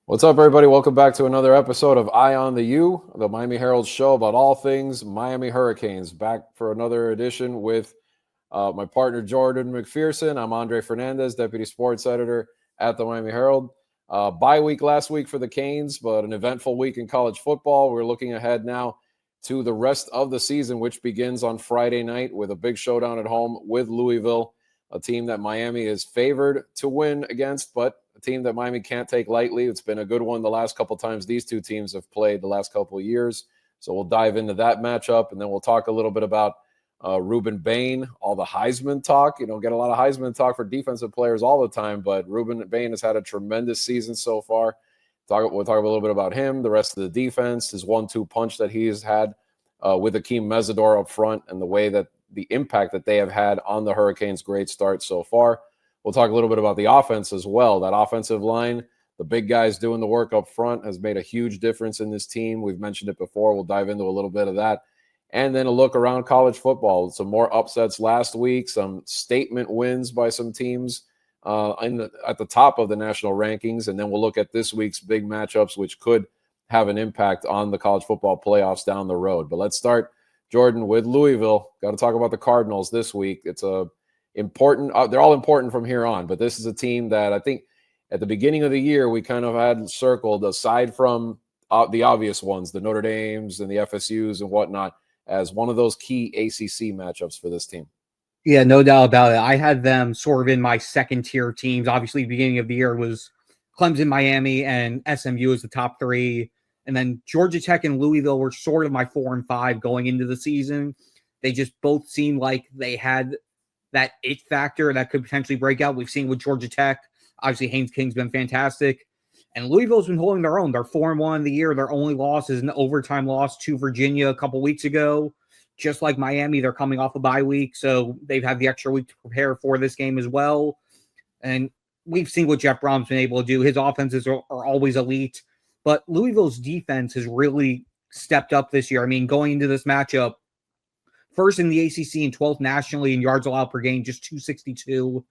What's up, everybody? Welcome back to another episode of Eye on the U, the Miami Herald show about all things Miami Hurricanes. Back for another edition with my partner, Jordan McPherson. I'm Andre Fernandez, Deputy Sports Editor at the Miami Herald. Bye week last week for the Canes, but an eventful week in college football. We're looking ahead now to the rest of the season, which begins on Friday night with a big showdown at home with Louisville, a team that Miami is favored to win against, but a team that Miami can't take lightly. It's been a good one the last couple times these two teams have played the last couple of years. So we'll dive into that matchup, and then we'll talk a little bit about Rueben Bain, all the Heisman talk. You don't get a lot of Heisman talk for defensive players all the time, but Rueben Bain has had a tremendous season so far. We'll talk a little bit about him, the rest of the defense, his 1-2 punch that he's had with Akeem Mesidor up front, and the way that the impact that they have had on the Hurricanes' great start so far. We'll talk a little bit about the offense as well. That offensive line, the big guys doing the work up front, has made a huge difference in this team. We've mentioned it before. We'll dive into a little bit of that. And then a look around college football. Some more upsets last week, some statement wins by some teams at the top of the national rankings. And then we'll look at this week's big matchups, which could have an impact on the college football playoffs down the road. But let's start, Jordan, with Louisville. Got to talk about the Cardinals this week. It's a important. They're all important from here on, but this is a team that I think at the beginning of the year we kind of had circled, aside from the obvious ones, the Notre Dames and the FSUs and whatnot, as one of those key ACC matchups for this team. Yeah, no doubt about it. I had them sort of in my second-tier teams. Obviously, the beginning of the year was Clemson, Miami, and SMU as the top three. And then Georgia Tech and Louisville were sort of my 4 and 5 going into the season. They just both seemed like they had that it factor that could potentially break out. We've seen with Georgia Tech. Obviously, Haynes King's been fantastic. And Louisville's been holding their own. They're 4-1 in the year. Their only loss is an overtime loss to Virginia a couple weeks ago. Just like Miami, they're coming off a bye week, so they've had the extra week to prepare for this game as well. And we've seen what Jeff Brom's been able to do. His offenses are always elite. But Louisville's defense has really stepped up this year. I mean, going into this matchup, first in the ACC and 12th nationally in yards allowed per game, just 262.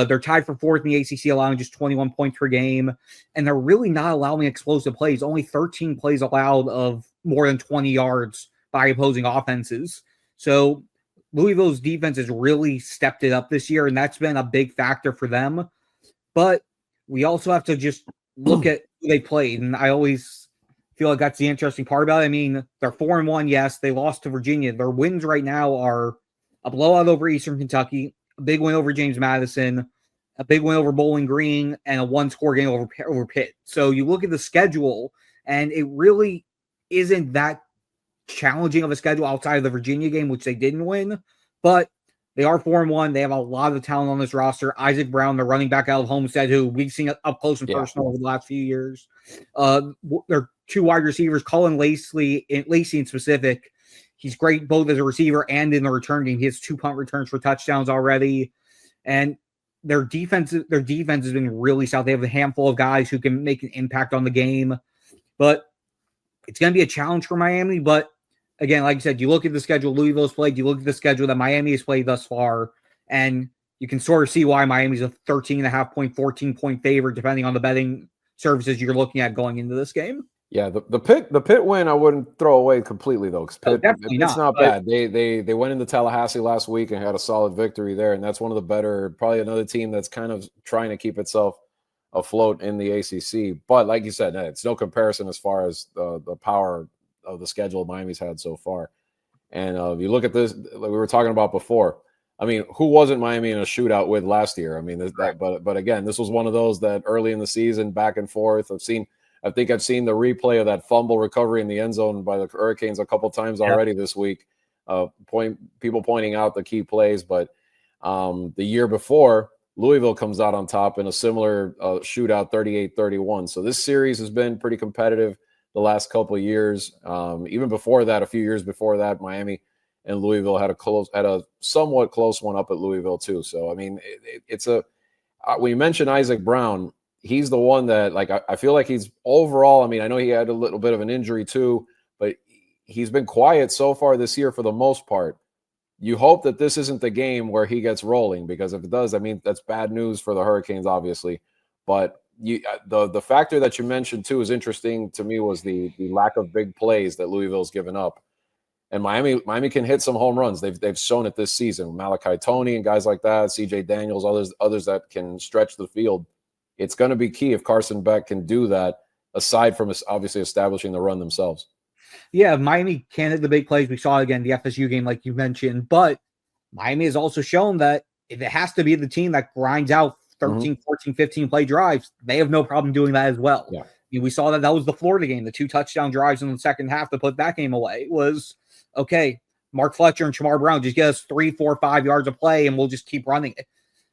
They're tied for 4th in the ACC, allowing just 21 points per game. And they're really not allowing explosive plays. Only 13 plays allowed of more than 20 yards by opposing offenses. So Louisville's defense has really stepped it up this year, and that's been a big factor for them. But we also have to just look at who they played. And I always feel like that's the interesting part about it. I mean, they're 4-1. Yes, they lost to Virginia. Their wins right now are a blowout over Eastern Kentucky, a big win over James Madison, a big win over Bowling Green, and a 1-score game over Pitt. So you look at the schedule, and it really isn't that challenging of a schedule outside of the Virginia game, which they didn't win. But they are 4-1. They have a lot of talent on this roster. Isaac Brown, the running back out of Homestead, who we've seen up close and personal over the last few years. Their 2 wide receivers, Cullen Lacey in specific. He's great both as a receiver and in the return game. He has 2 punt returns for touchdowns already. And their defense has been really stout. They have a handful of guys who can make an impact on the game. But it's going to be a challenge for Miami. But again, like I said, you look at the schedule Louisville's played, you look at the schedule that Miami has played thus far, and you can sort of see why Miami's a 13.5-point, 14-point favorite, depending on the betting services you're looking at going into this game. Yeah, the Pitt win I wouldn't throw away completely, though, because it's not bad. They went into Tallahassee last week and had a solid victory there, and that's one of the better, probably another team that's kind of trying to keep itself afloat in the ACC. But like you said, it's no comparison as far as the power of the schedule Miami's had so far. And if you look at this, like we were talking about before, I mean, who wasn't Miami in a shootout with last year? I mean, but again, this was one of those that early in the season, back and forth. I think I've seen the replay of that fumble recovery in the end zone by the Hurricanes a couple times already this week. People pointing out the key plays, but the year before, Louisville comes out on top in a similar shootout, 38-31. So this series has been pretty competitive the last couple of years. Even before that, a few years before that, Miami and Louisville had a somewhat close one up at Louisville too. So I mean, when you mention Isaac Brown, he's the one that, like, I feel like he's overall. I mean, I know he had a little bit of an injury too, but he's been quiet so far this year for the most part. You hope that this isn't the game where he gets rolling, because if it does, I mean, that's bad news for the Hurricanes, obviously. But the factor that you mentioned too is interesting to me was the lack of big plays that Louisville's given up. And Miami can hit some home runs. They've shown it this season. Malachi Toney and guys like that, CJ Daniels, others that can stretch the field. It's going to be key if Carson Beck can do that, aside from obviously establishing the run themselves. Yeah, Miami can hit the big plays. We saw it again the FSU game, like you mentioned. But Miami has also shown that if it has to be the team that grinds out 13, 14, 15 play drives, they have no problem doing that as well. Yeah. I mean, we saw that was the Florida game. The 2 touchdown drives in the second half to put that game away was, okay, Mark Fletcher and Shamar Brown just get us 3, 4, 5 yards of play, and we'll just keep running it.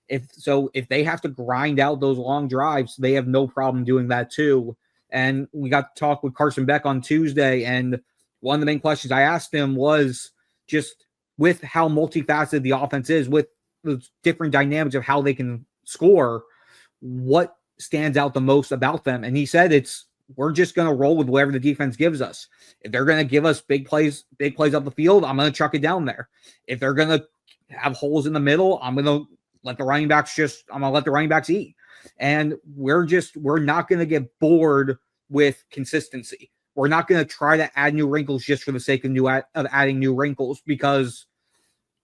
If they have to grind out those long drives, they have no problem doing that too. And we got to talk with Carson Beck on Tuesday, and one of the main questions I asked him was just with how multifaceted the offense is, with the different dynamics of how they can score, what stands out the most about them? And he said we're just going to roll with whatever the defense gives us. If they're going to give us big plays up the field, I'm going to chuck it down there. If they're going to have holes in the middle, I'm going to let the running backs eat. And we're not going to get bored with consistency. We're not going to try to add new wrinkles just for the sake of adding new wrinkles, because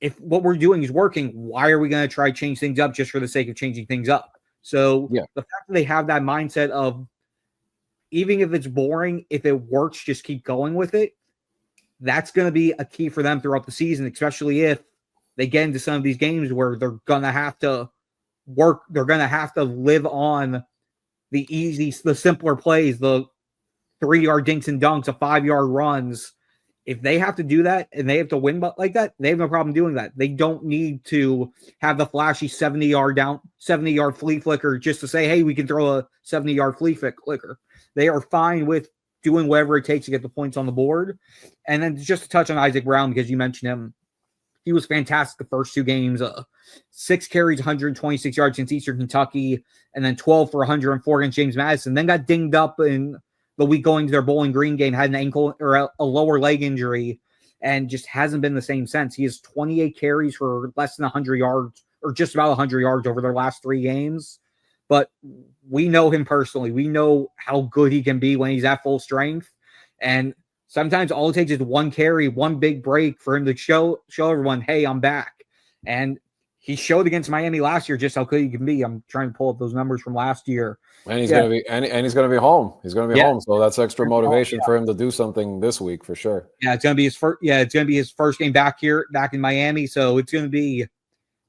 if what we're doing is working, why are we going to try to change things up just for the sake of changing things up? So The fact that they have that mindset of, even if it's boring, if it works, just keep going with it. That's going to be a key for them throughout the season, especially if they get into some of these games where they're going to have to work. They're going to have to live on the simpler plays, the 3-yard dinks and dunks, the 5-yard runs. If they have to do that and they have to win like that, they have no problem doing that. They don't need to have the flashy 70-yard flea flicker just to say, hey, we can throw a 70-yard flea flicker. They are fine with doing whatever it takes to get the points on the board. And then just to touch on Isaac Brown, because you mentioned him, he was fantastic the first 2 games. 6 carries, 126 yards against Eastern Kentucky, and then 12 for 104 against James Madison. Then got dinged up in the week going to their Bowling Green game, had an ankle or a lower leg injury, and just hasn't been the same since. He has 28 carries for less than 100 yards, or just about 100 yards over their last 3 games. But we know him personally. We know how good he can be when he's at full strength. And sometimes all it takes is 1 carry, 1 big break for him to show everyone, hey, I'm back. And he showed against Miami last year just how good he can be. I'm trying to pull up those numbers from last year. And he's going to be, and he's going to be home. He's going to be home. So that's extra motivation for him to do something this week for sure. Yeah, it's going to be his first. Yeah, it's going to be his first game back in Miami. So it's going to be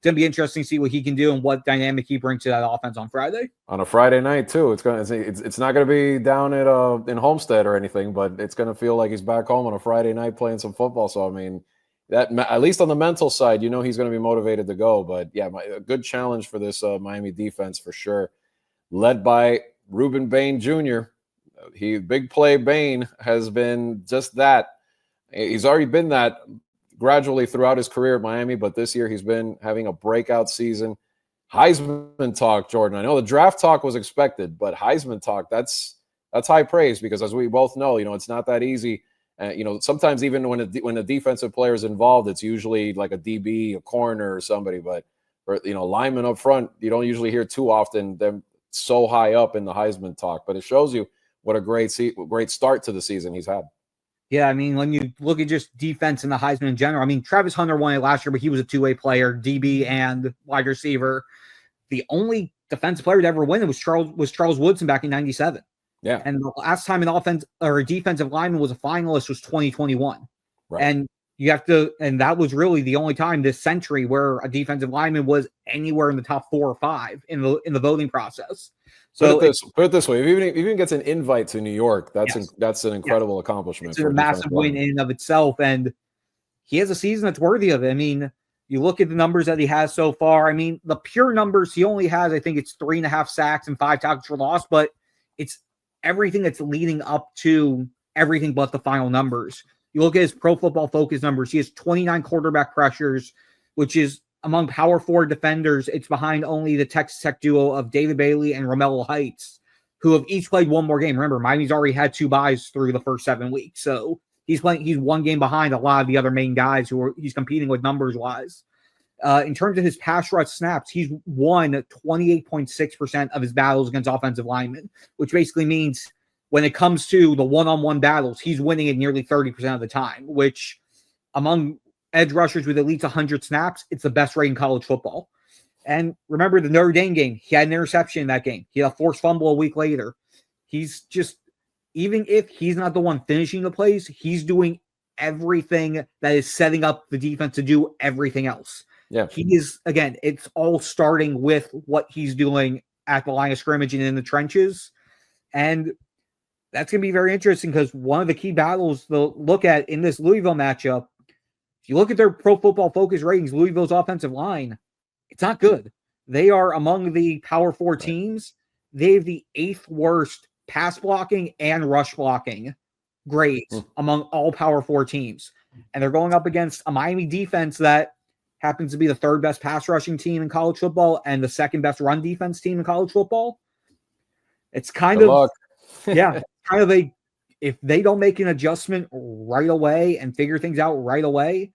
interesting to see what he can do and what dynamic he brings to that offense on Friday. On a Friday night too. It's not going to be down at in Homestead or anything, but it's going to feel like he's back home on a Friday night playing some football. So I mean, that at least on the mental side, he's going to be motivated to go. But yeah, a good challenge for this Miami defense for sure, led by Rueben Bain Jr. Big play Bain has been just that. He's already been that gradually throughout his career at Miami, but this year he's been having a breakout season. Heisman talk, Jordan. I know the draft talk was expected, but Heisman talk, that's high praise, because as we both know, it's not that easy. Sometimes even when a defensive player is involved, it's usually like a DB, a corner, or somebody. But for linemen up front, you don't usually hear too often them so high up in the Heisman talk. But it shows you what a great start to the season he's had. Yeah, I mean, when you look at just defense and the Heisman in general, I mean, Travis Hunter won it last year, but he was a 2-way player, DB and wide receiver. The only defensive player to ever win it was Charles Woodson back in '97. Yeah. And the last time an offense or a defensive lineman was a finalist was 2021. Right. And that was really the only time this century where a defensive lineman was anywhere in the top 4 or 5 in the voting process. So put it this way: if he even gets an invite to New York, that's an incredible accomplishment. It's a massive win in and of itself, and he has a season that's worthy of it. I mean, you look at the numbers that he has so far. I mean, the pure numbers, he only has, I think it's 3.5 sacks and 5 tackles for loss, but it's everything that's leading up to everything but the final numbers. You look at his Pro Football Focus numbers. He has 29 quarterback pressures, which is among power forward defenders. It's behind only the Texas Tech duo of David Bailey and Romello Heights, who have each played 1 more game. Remember, Miami's already had 2 byes through the first 7 weeks. So he's 1 game behind a lot of the other main guys he's competing with numbers wise. In terms of his pass rush snaps, he's won 28.6% of his battles against offensive linemen, which basically means when it comes to the one-on-one battles, he's winning it nearly 30% of the time, which among edge rushers with at least 100 snaps, it's the best rate in college football. And remember the Notre Dame game, he had an interception in that game. He had a forced fumble a week later. He's just, even if he's not the one finishing the plays, he's doing everything that is setting up the defense to do everything else. Yeah. He is, again, it's all starting with what he's doing at the line of scrimmage and in the trenches. And that's going to be very interesting because one of the key battles to look at in this Louisville matchup, if you look at their Pro Football Focus ratings, Louisville's offensive line, it's not good. They are among the Power 4 teams. They have the 8th worst pass blocking and rush blocking grades among all Power 4 teams. And they're going up against a Miami defense that happens to be the 3rd best pass rushing team in college football and the 2nd best run defense team in college football. It's kind of, kind of if they don't make an adjustment right away and figure things out right away,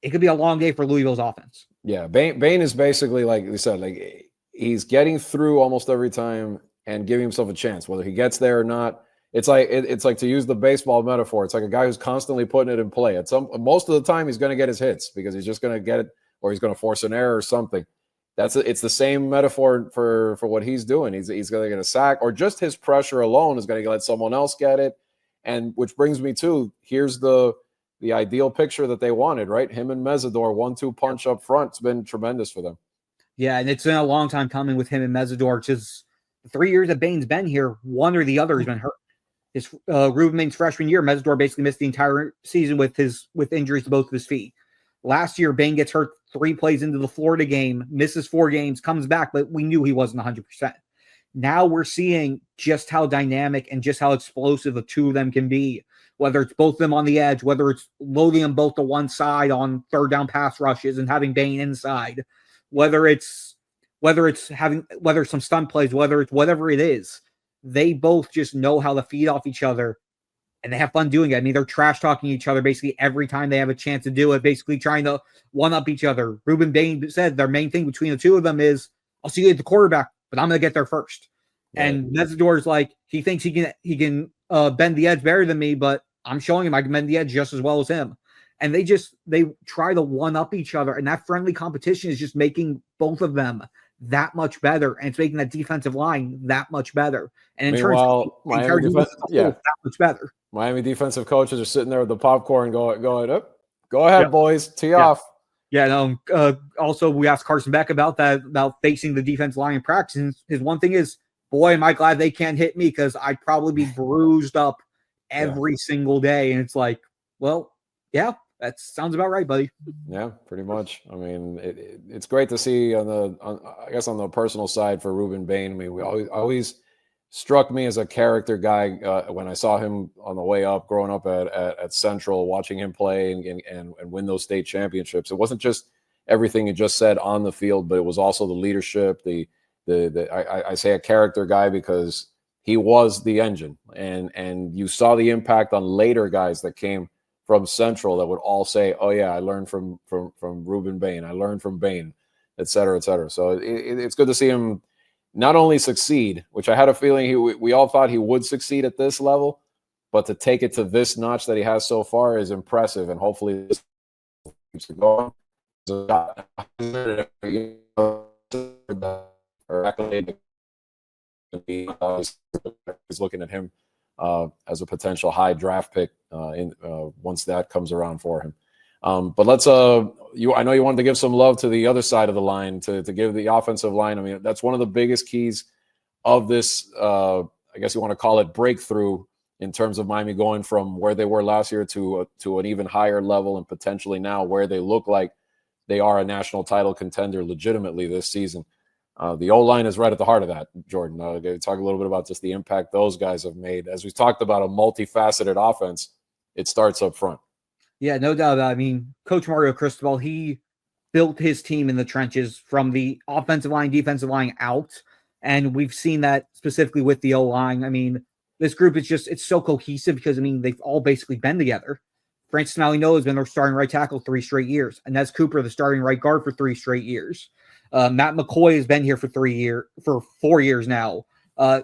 it could be a long day for Louisville's offense. Yeah, Bain is basically, like we said, like he's getting through almost every time and giving himself a chance, whether he gets there or not. It's like to use the baseball metaphor. It's like a guy who's constantly putting it in play. Most of the time, he's going to get his hits because he's just going to get it, or he's going to force an error or something. It's the same metaphor for what he's doing. He's going to get a sack, or just his pressure alone is going to let someone else get it. And which brings me to, here's the ideal picture that they wanted, right? Him and Mesidor, 1-2 punch up front. It's been tremendous for them. Yeah, and it's been a long time coming with him and Mesidor. Just 3 years that Bain's been here, one or the other has been hurt. His Rueben Bain's freshman year, Mesidor basically missed the entire season with injuries to both of his feet. Last year, Bain gets hurt 3 plays into the Florida game, misses 4 games, comes back, but we knew he wasn't 100%. Now we're seeing just how dynamic and just how explosive the two of them can be, whether it's both of them on the edge, whether it's loading them both to one side on 3rd down pass rushes and having Bain inside, whether it's some stunt plays, whether it's whatever it is. They both just know how to feed off each other, and they have fun doing it. I mean, they're trash talking each other basically every time they have a chance to do it, basically trying to one up each other. Rueben Bain said their main thing between the two of them is, I'll see you at the quarterback, but I'm going to get there first. Right. And Mesidor's like, he thinks he can bend the edge better than me, but I'm showing him I can bend the edge just as well as him. And they try to one up each other, and that friendly competition is just making both of them that much better, and it's making that defensive line that much better. And in terms of that much better. Miami defensive coaches are sitting there with the popcorn going up. Go ahead, boys, tee off. Yeah, no. Also, we asked Carson Beck about that, about facing the defense line in practice. And his one thing is, boy, am I glad they can't hit me, because I'd probably be bruised up every single day. And it's like, well, yeah, that sounds about right, buddy. Yeah, pretty much. I mean, it's great to see on the personal side for Rueben Bain. I mean, we always struck me as a character guy when I saw him on the way up, growing up at Central, watching him play and win those state championships. It wasn't just everything you just said on the field, but it was also the leadership. I say a character guy because he was the engine, and you saw the impact on later guys that came from Central that would all say, "Oh yeah, I learned from Rueben Bain. I learned from Bain," et cetera, et cetera. So it's good to see him not only succeed, which I had a feeling we all thought he would succeed at this level, but to take it to this notch that he has so far is impressive, and hopefully this keeps going. Or accolade, he's looking at him as a potential high draft pick once that comes around for him. But let's I know you wanted to give some love to the other side of the line, to give the offensive line. I mean, that's one of the biggest keys of this, I guess you want to call it, breakthrough in terms of Miami going from where they were last year to an even higher level, and potentially now where they look like they are a national title contender legitimately this season. The O-line is right at the heart of that, Jordan. Talk a little bit about just the impact those guys have made. As we talked about, a multifaceted offense, it starts up front. Yeah, no doubt. I mean, Coach Mario Cristobal, he built his team in the trenches from the offensive line, defensive line out. And we've seen that specifically with the O-line. I mean, this group is it's so cohesive because, I mean, they've all basically been together Francis Malignolo has been their starting right tackle 3 straight years. Inez Cooper, the starting right guard for 3 straight years. Matt McCoy has been here for 4 years now.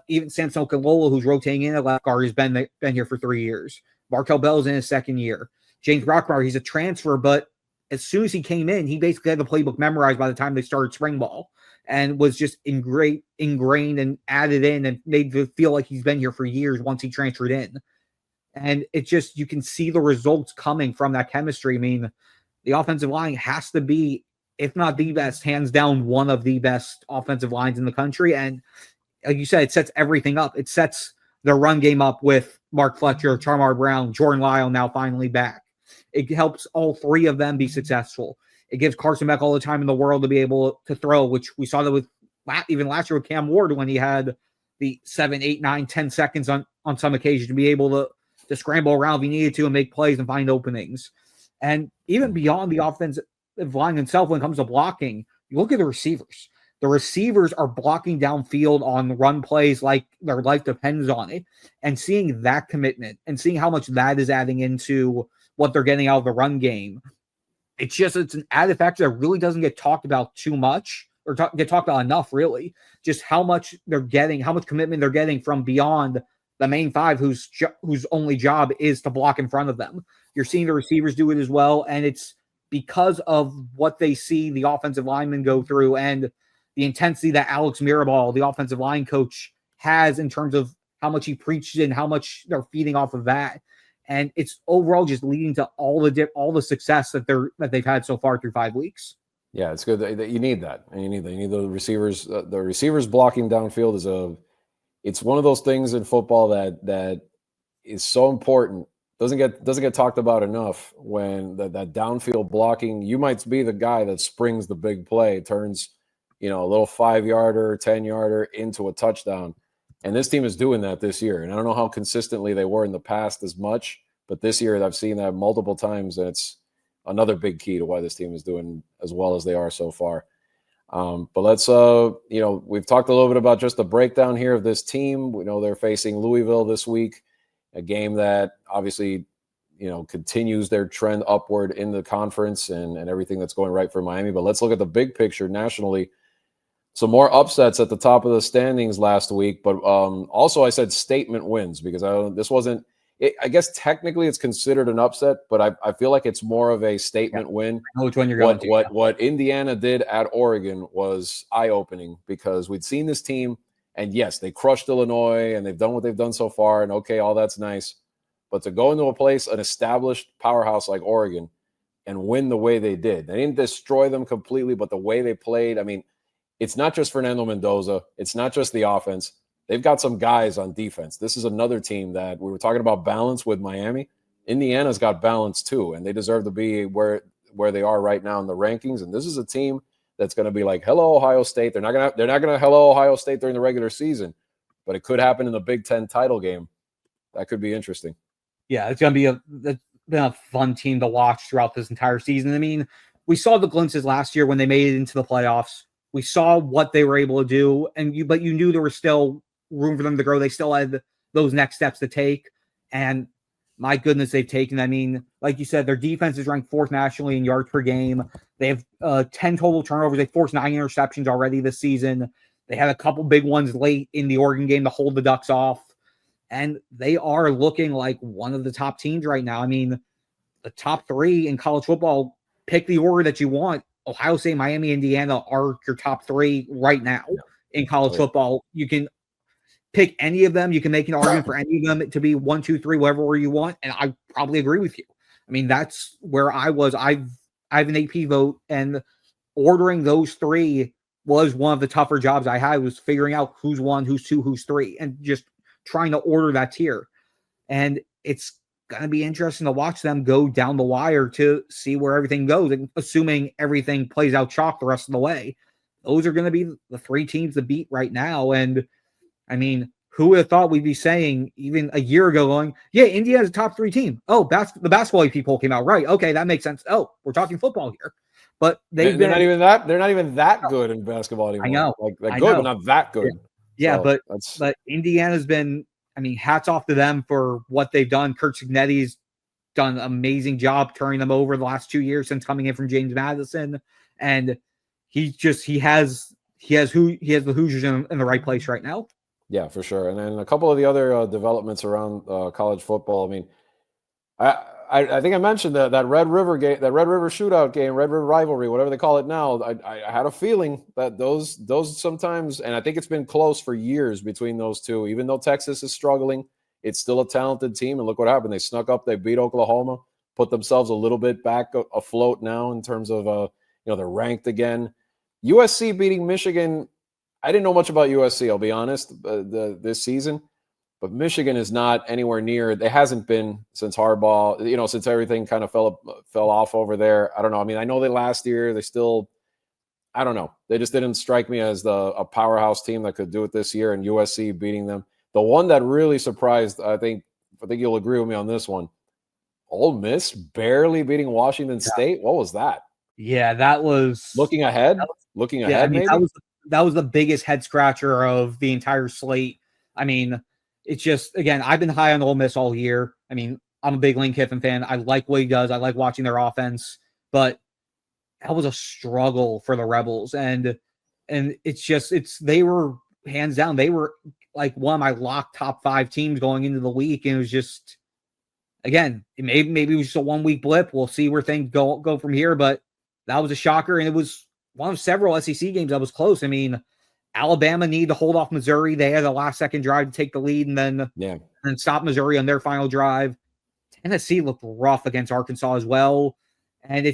Even Samson Okunlola, who's rotating in at left guard, has been here for 3 years. Markel Bell's in his 2nd year. James Brockmeyer, he's a transfer, but as soon as he came in, he basically had the playbook memorized by the time they started spring ball and was just ingrained and added in and made it feel like he's been here for years once he transferred in. And it just, you can see the results coming from that chemistry. I mean, the offensive line has to be, if not the best, hands down, one of the best offensive lines in the country. And like you said, it sets everything up. It sets the run game up with Mark Fletcher, Charmar Brown, Jordan Lyle now finally back. It helps all 3 of them be successful. It gives Carson Beck all the time in the world to be able to throw, which we saw that with even last year with Cam Ward when he had the 7, 8, 9, 10 seconds on some occasions to be able to scramble around if he needed to and make plays and find openings. And even beyond the offensive line itself, when it comes to blocking, you look at the receivers. The receivers are blocking downfield on run plays like their life depends on it. And seeing that commitment and seeing how much that is adding into what they're getting out of the run game, it's an added factor that really doesn't get talked about too much or get talked about enough, really. Just how much they're getting, how much commitment they're getting from beyond the main 5 whose only job is to block in front of them. You're seeing the receivers do it as well, and it's because of what they see the offensive linemen go through and the intensity that Alex Mirabal, the offensive line coach, has in terms of how much he preaches and how much they're feeding off of that. And it's overall just leading to all the success that they've had so far through 5 weeks. Yeah, it's good that you need that, and you need the receivers. The receivers blocking downfield it's one of those things in football that is so important. Doesn't get talked about enough. When that downfield blocking, you might be the guy that springs the big play, turns a little 5-yarder, 10-yarder into a touchdown. And this team is doing that this year. And I don't know how consistently they were in the past as much, but this year I've seen that multiple times, and it's another big key to why this team is doing as well as they are so far. But let's, we've talked a little bit about just the breakdown here of this team. We know they're facing Louisville this week, a game that obviously, continues their trend upward in the conference and everything that's going right for Miami. But let's look at the big picture nationally. Some more upsets at the top of the standings last week, but also I said statement wins because I guess technically it's considered an upset, but I feel like it's more of a statement win. I know which one you're going to. What Indiana did at Oregon was eye-opening because we'd seen this team, and yes, they crushed Illinois, and they've done what they've done so far, and okay, all that's nice. But to go into a place, an established powerhouse like Oregon, and win the way they did. They didn't destroy them completely, but the way they played, I mean, it's not just Fernando Mendoza. It's not just the offense. They've got some guys on defense. This is another team that we were talking about balance with Miami. Indiana's got balance too, and they deserve to be where they are right now in the rankings. And this is a team that's going to be like, hello, Ohio State. They're not going to hello Ohio State during the regular season, but it could happen in the Big Ten title game. That could be interesting. Yeah, it's going to be been a fun team to watch throughout this entire season. I mean, we saw the glimpses last year when they made it into the playoffs. We saw what they were able to do, but you knew there was still room for them to grow. They still had those next steps to take, and my goodness, they've taken. I mean, like you said, their defense is ranked 4th nationally in yards per game. They have 10 total turnovers. They forced 9 interceptions already this season. They had a couple big ones late in the Oregon game to hold the Ducks off, and they are looking like one of the top teams right now. I mean, the top 3 in college football, pick the order that you want. Ohio State, Miami, Indiana are your top 3 right now in college football. You can pick any of them. You can make an argument for any of them to be 1, 2, 3, whatever you want. And I probably agree with you. I mean, that's where I was. I have an AP vote, and ordering those 3 was one of the tougher jobs I had, was figuring out who's 1, who's 2, who's 3, and just trying to order that tier. And it's going to be interesting to watch them go down the wire to see where everything goes, and assuming everything plays out chalk the rest of the way. Those are going to be the 3 teams to beat right now. And I mean, who would have thought we'd be saying even a year ago going, yeah, Indiana's a top 3 team. Oh, the basketball people came out right. Okay, that makes sense. Oh, we're talking football here. But they're not even that good in basketball anymore. I know. Like good, but not that good. Yeah, so but Indiana's been, I mean, hats off to them for what they've done. Kurt Cignetti's done an amazing job turning them over the last 2 years since coming in from James Madison, and he has the Hoosiers in the right place right now. Yeah, for sure. And then a couple of the other developments around college football. I mean, I think I mentioned that Red River game, that Red River shootout game, Red River rivalry, whatever they call it now. I had a feeling that those sometimes, and I think it's been close for years between those two. Even though Texas is struggling, it's still a talented team. And look what happened. They snuck up. They beat Oklahoma, put themselves a little bit back afloat now in terms of, they're ranked again. USC beating Michigan. I didn't know much about USC, I'll be honest, this season. But Michigan is not anywhere near. It hasn't been since Harbaugh, since everything kind of fell off over there. I don't know. I mean, I know they last year, they still, I don't know. They just didn't strike me as a powerhouse team that could do it this year, and USC beating them. The one that really surprised, I think you'll agree with me on this one, Ole Miss barely beating Washington State. What was that? Yeah, that was looking ahead. I mean, maybe that was the biggest head scratcher of the entire slate. I mean, it's just, again, I've been high on Ole Miss all year. I mean, I'm a big Lane Kiffin fan. I like what he does. I like watching their offense, but that was a struggle for the Rebels. And they were hands down. They were like one of my locked top 5 teams going into the week. And it was just, again, maybe it was just a 1 week blip. We'll see where things go from here. But that was a shocker. And it was one of several SEC games that was close. I mean, Alabama needed to hold off Missouri. They had a last-second drive to take the lead and then stop Missouri on their final drive. Tennessee looked rough against Arkansas as well. And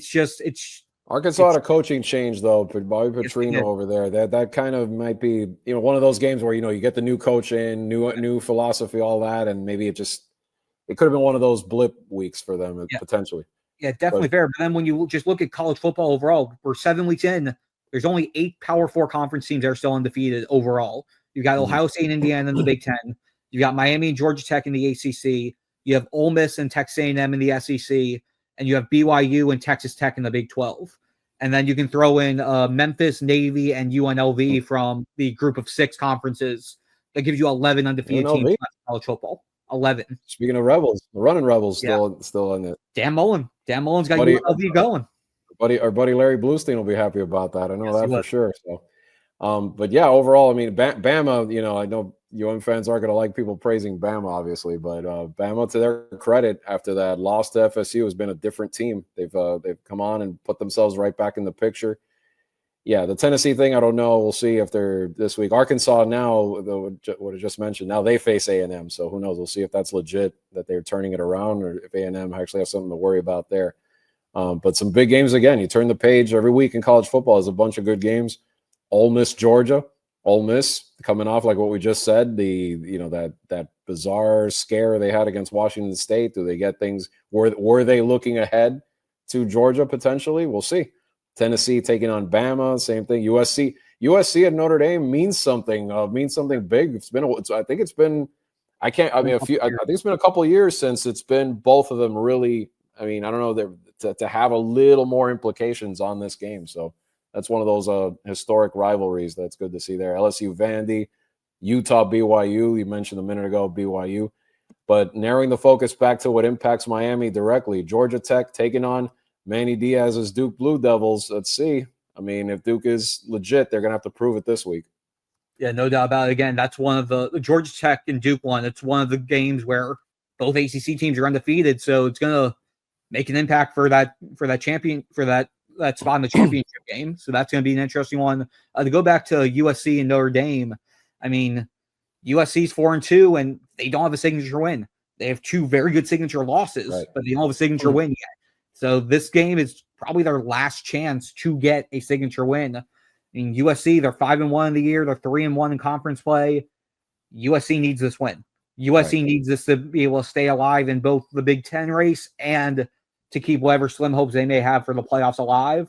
Arkansas had a coaching change, though. Bobby Petrino over there. That kind of might be, one of those games where, you get the new coach in, new philosophy, all that, and maybe it could have been one of those blip weeks for them, potentially. Yeah, definitely fair. But then when you just look at college football overall, we're 7 weeks in. There's only 8 Power 4 conference teams that are still undefeated overall. You've got Ohio State and Indiana in the Big Ten. You've got Miami and Georgia Tech in the ACC. You have Ole Miss and Texas A&M in the SEC. And you have BYU and Texas Tech in the Big 12. And then you can throw in Memphis, Navy, and UNLV from the group of 6 conferences. That gives you 11 undefeated teams in college football. 11. Speaking of Rebels, the running Rebels still in it. Dan Mullen's got UNLV going. Our buddy Larry Bluestein will be happy about that. I know that for sure. So, but yeah, overall, I mean, Bama. I know UM fans aren't going to like people praising Bama, obviously, but Bama, to their credit, after that loss to FSU, has been a different team. They've come on and put themselves right back in the picture. Yeah, the Tennessee thing, I don't know. We'll see if they're this week. Arkansas now, what I just mentioned, now they face A&M. So who knows? We'll see if that's legit, that they're turning it around, or if A&M actually has something to worry about there. But some big games again. You turn the page every week in college football. There's a bunch of good games. Ole Miss, Georgia. Ole Miss coming off, like what we just said, that bizarre scare they had against Washington State. Do they get things? Were they looking ahead to Georgia potentially? We'll see. Tennessee taking on Bama, same thing. USC at Notre Dame means something. Means something big. I think it's been a couple of years since it's been both of them really. I mean, I don't know, to have a little more implications on this game. So that's one of those historic rivalries that's good to see there. LSU, Vandy, Utah, BYU. You mentioned a minute ago BYU. But narrowing the focus back to what impacts Miami directly, Georgia Tech taking on Manny Diaz's Duke Blue Devils. Let's see. I mean, if Duke is legit, they're going to have to prove it this week. Yeah, no doubt about it. Again, that's one of the Georgia Tech and Duke one. It's one of the games where both ACC teams are undefeated, so it's going to make an impact for that spot in the championship game. So that's going to be an interesting one. To go back to USC and Notre Dame, I mean, USC's 4-2, and they don't have a signature win. They have 2 very good signature losses, but they don't have a signature win yet. So this game is probably their last chance to get a signature win. I mean, USC, they're 5-1 in the year. They're 3-1 in conference play. USC needs this win. USC needs this to be able to stay alive in both the Big Ten race and to keep whatever slim hopes they may have for the playoffs alive.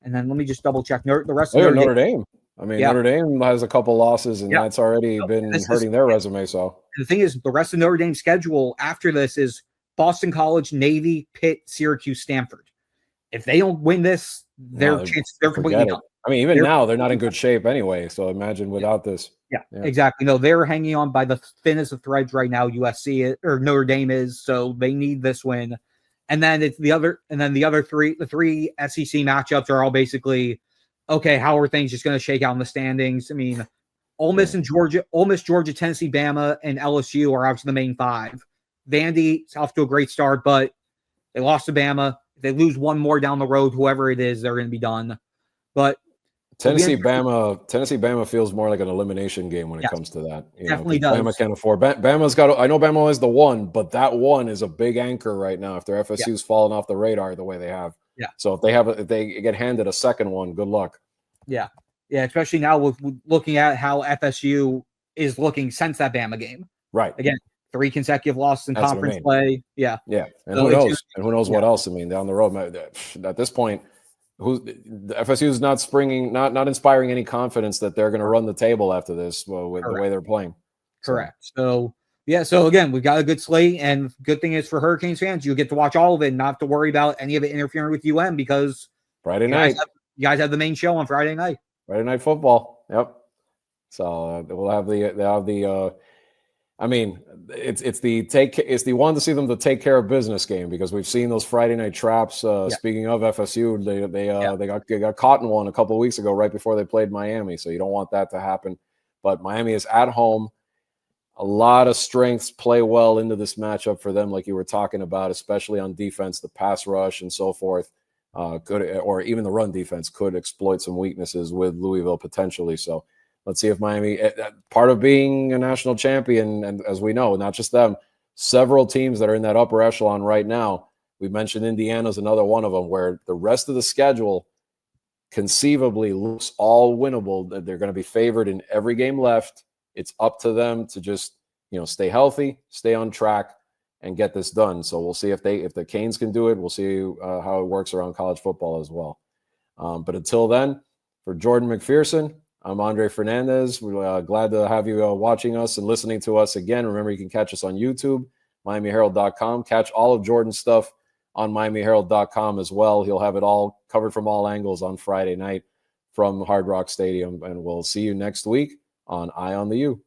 And then let me just double check the rest of Notre Dame. I mean, Notre Dame has a couple losses, and that's already been hurting their resume. So the thing is, the rest of Notre Dame's schedule after this is Boston College, Navy, Pitt, Syracuse, Stanford. If they don't win this, their chances they're completely done. I mean, even now they're not in good shape anyway. So imagine without this. Yeah, exactly. No, they're hanging on by the thinnest of threads right now. USC or Notre Dame is, so they need this win. And then the three SEC matchups are all basically, okay, how are things just going to shake out in the standings? I mean, Ole Miss, Georgia, Tennessee, Bama, and LSU are obviously the main five. Vandy's off to a great start, but they lost to Bama. If they lose one more down the road, whoever it is, they're going to be done. But Tennessee, Bama feels more like an elimination game when it comes to that. Definitely does. Bama can't afford. Bama's got. I know Bama is the one, but that one is a big anchor right now. If their FSU's fallen off the radar the way they have, So if they get handed a second one, good luck. Yeah. Especially now with looking at how FSU is looking since that Bama game. Right. Again, 3 consecutive losses in conference play. Yeah. And so who knows? And who knows what else? I mean, down the road, at this point. The FSU is not inspiring any confidence that they're going to run the table after this with the way they're playing. Correct. So again, we've got a good slate, and good thing is for Hurricanes fans, you get to watch all of it and not have to worry about any of it interfering with UM because Friday night, you guys have the main show on Friday night. Friday night football. Yep. So they'll have the. I mean, it's the one to see them to take care of business game because we've seen those Friday night traps. Speaking of FSU, they got caught in one a couple of weeks ago right before they played Miami, so you don't want that to happen. But Miami is at home. A lot of strengths play well into this matchup for them, like you were talking about, especially on defense, the pass rush and so forth. Or even the run defense could exploit some weaknesses with Louisville potentially. So. Let's see if Miami, part of being a national champion, and as we know, not just them, several teams that are in that upper echelon right now. We mentioned Indiana's another one of them, where the rest of the schedule conceivably looks all winnable. They're going to be favored in every game left. It's up to them to just stay healthy, stay on track, and get this done. So we'll see if the Canes can do it. We'll see how it works around college football as well. But until then, for Jordan McPherson. I'm Andre Fernandez. We're glad to have you watching us and listening to us again. Remember, you can catch us on YouTube, MiamiHerald.com. Catch all of Jordan's stuff on MiamiHerald.com as well. He'll have it all covered from all angles on Friday night from Hard Rock Stadium. And we'll see you next week on Eye on the U.